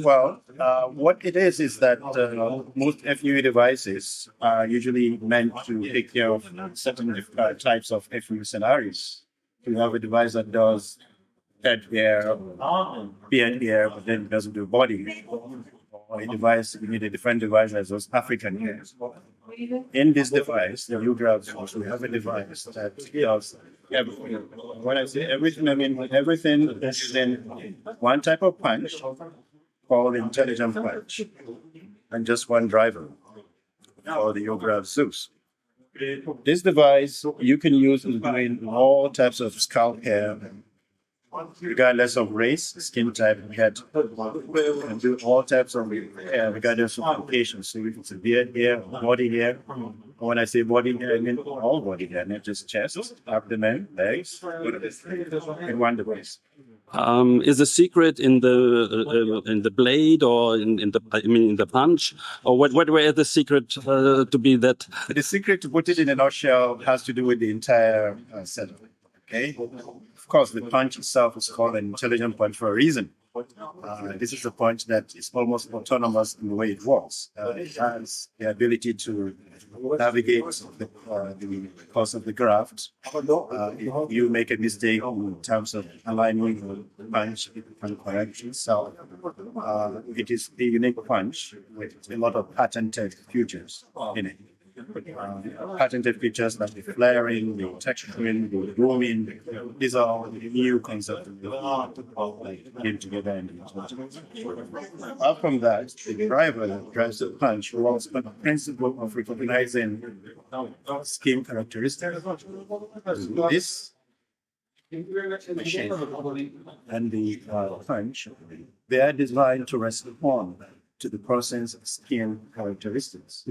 Well, what it is that most FUE devices are usually meant to take care of certain types of FUE scenarios. You have a device that does head hair, beard hair, but then it doesn't do body. Or a device, you need a different device that does African hair. In this device, the U-Graft, we have a device that does everything. When I say everything, I mean everything is in one type of punch called intelligent punch, and just one driver called the U-Graft Zeus. This device you can use in doing all types of scalp hair, regardless of race, skin type, head, and do all types of hair, regardless of location. So if it's a beard hair, body hair, when I say body hair, I mean all body hair, not just chest, abdomen, legs, in one device. Is the secret in the blade or in the punch, or what were the secret to be that? The secret, to put it in a nutshell, has to do with the entire setup. Okay. Of course, the punch itself is called an intelligent punch for a reason. This is a punch that is almost autonomous in the way it works. It has the ability to navigate the course of the graft. If you make a mistake in terms of aligning the punch, it can correct itself. It is a unique punch with a lot of patented features in it. Patented features like the flaring, the texturing, the grooming. These are all the new concepts that came together in the Apart from that, the driver that drives the punch works on the principle of recognizing skin characteristics. This machine and the punch, they are designed to respond to the person's skin characteristics,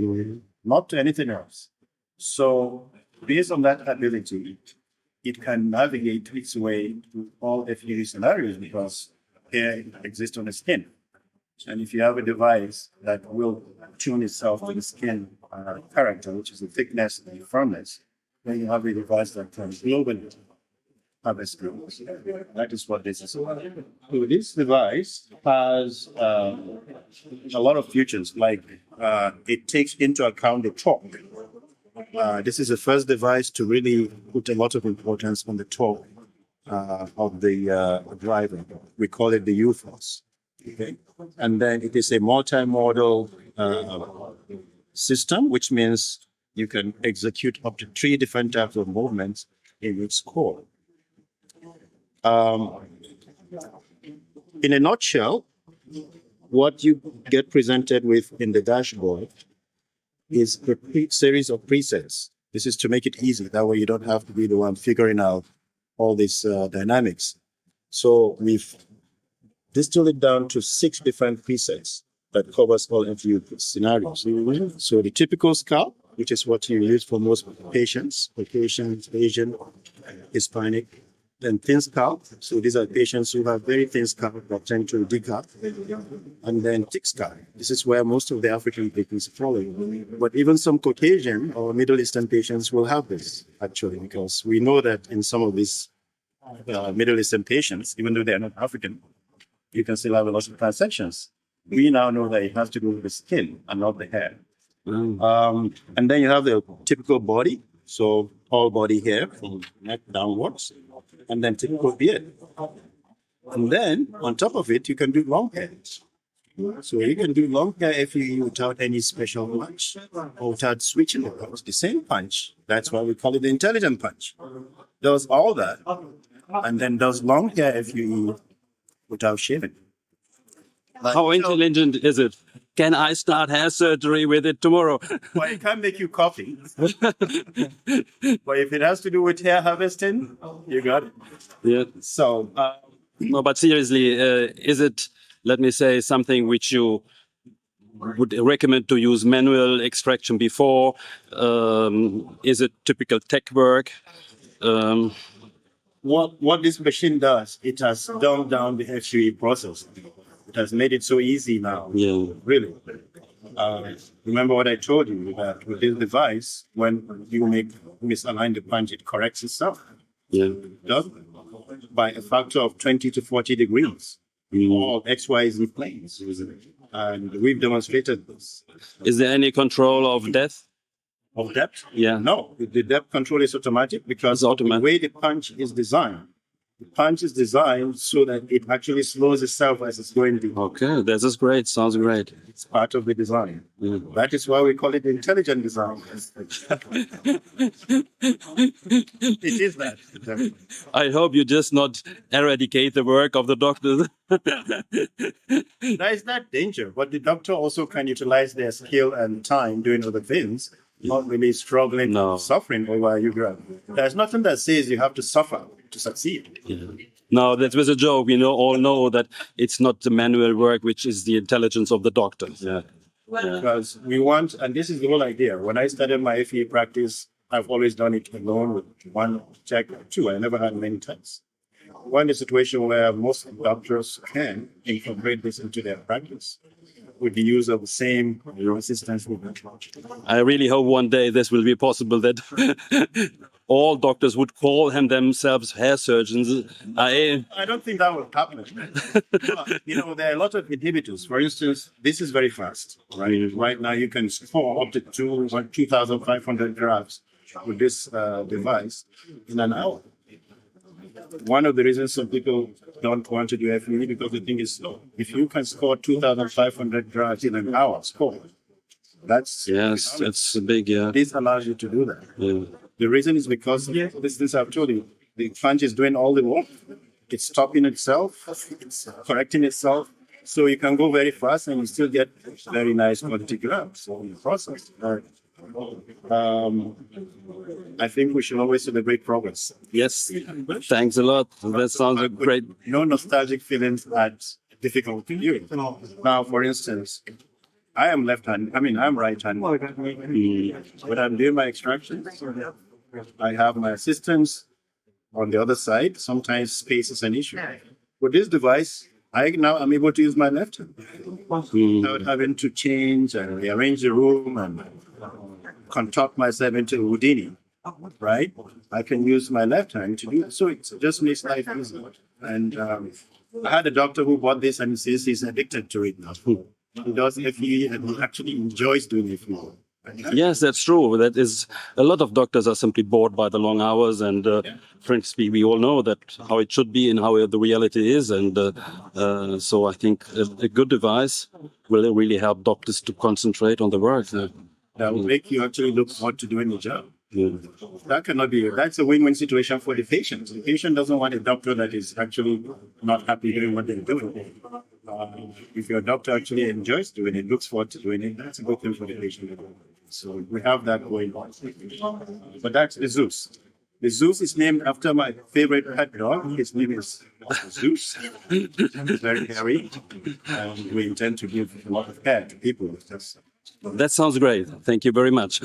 not to anything else. So, based on that ability, it can navigate its way to all FUE scenarios because hair exists on the skin. And if you have a device that will tune itself to the skin character, which is the thickness and the firmness, then you have a device that can globally have a screw. That is what this is about. So this device has a lot of features, like it takes into account the torque. This is the first device to really put a lot of importance on the torque of the driver. We call it the U-Force. Okay? And then it is a multi-modal system, which means you can execute up to 3 different types of movements in its core. In a nutshell, what you get presented with in the dashboard is a series of presets. This is to make it easy. That way you don't have to be the one figuring out all these dynamics. So we've distilled it down to 6 different presets that covers all FUE scenarios. So the typical scalp, which is what you use for most patients, Caucasians, Asian, Hispanic. Then thin scalp. So these are patients who have very thin scalp that tend to decalp. And then thick scalp. This is where most of the African patients fall in. But even some Caucasian or Middle Eastern patients will have this, actually, because we know that in some of these Middle Eastern patients, even though they are not African, you can still have a lot of transections. We now know that it has to do with the skin and not the hair. And then you have the typical body. So all body hair from neck downwards, and then typical beard. And then on top of it, you can do long hair. So you can do long hair FUE without any special punch or without switching the punch. The same punch. That's why we call it the intelligent punch. Does all that, and then does long hair FUE without shaving. How intelligent is it? Can I start hair surgery with it tomorrow? Well, it can make you coffee. But if it has to do with hair harvesting, you got it. Yeah. So, no, but seriously, is it, let me say, something which you would recommend to use manual extraction before? Is it typical tech work? What this machine does, it has dumbed down the FUE process. It has made it so easy now. Yeah. Really. Remember what I told you, that with this device, when you misalign the punch, it corrects itself. Yeah. It does by a factor of 20 to 40 degrees. all XYZ planes. And we've demonstrated this. Is there any control of death? Of depth? Yeah. No, the depth control is automatic because It's automatic. the way the punch is designed. The punch is designed so that it actually slows itself as it's going deep. Okay, this is great. Sounds great. It's part of the design. Yeah. That is why we call it intelligent design. It is that. I hope you just not eradicate the work of the doctors. There is that danger, but the doctor also can utilize their skill and time doing other things, not really struggling, No. suffering over U-Graft. There's nothing that says you have to suffer to succeed. Yeah. No, that was a joke. We all know that it's not the manual work, which is the intelligence of the doctors. Yeah. Because we want, and this is the whole idea. When I started my FE practice, I've always done it alone with one check or two. I never had many techs. One is a situation where most doctors can incorporate this into their practice with the use of the same assistance. I really hope one day this will be possible, that all doctors would call themselves hair surgeons. I don't think that will happen. There are a lot of inhibitors. For instance, this is very fast. Right now, you can score up to 2,500 grafts with this device in an hour. One of the reasons some people don't want to do FE because they think it's slow. If you can score 2,500 grafts in an hour, that's big. Yeah. This allows you to do that. Yeah. The reason is because this I've told you, the punch is doing all the work. It's stopping itself, it's correcting itself, so you can go very fast and you still get very nice quality grafts in the process. I think we should always celebrate progress. Yes. Thanks a lot. That sounds great. No nostalgic feelings at difficult period. Now, for instance, I am left-handed. I'm right-handed. When I'm doing my extractions, I have my assistants on the other side. Sometimes space is an issue. With this device, I now am able to use my left hand without having to change and rearrange the room and contort myself into Houdini, right? I can use my left hand to do it. So it just makes life easier. And I had a doctor who bought this and he says he's addicted to it now. He does FE and he actually enjoys doing FE. Yes, that's true. That is, a lot of doctors are simply bored by the long hours, and frankly, we all know that how it should be and how the reality is. And so I think a good device will really help doctors to concentrate on the work. That will make you actually look forward to doing the job. Yeah. That cannot be. That's a win-win situation for the patient. The patient doesn't want a doctor that is actually not happy doing what they're doing. If your doctor actually enjoys doing it, looks forward to doing it, that's a good thing for the patient. So we have that going on. But that's the Zeus. The Zeus is named after my favorite pet dog. His name is Zeus. He's very hairy, and we intend to give a lot of care to people. That sounds great. Thank you very much.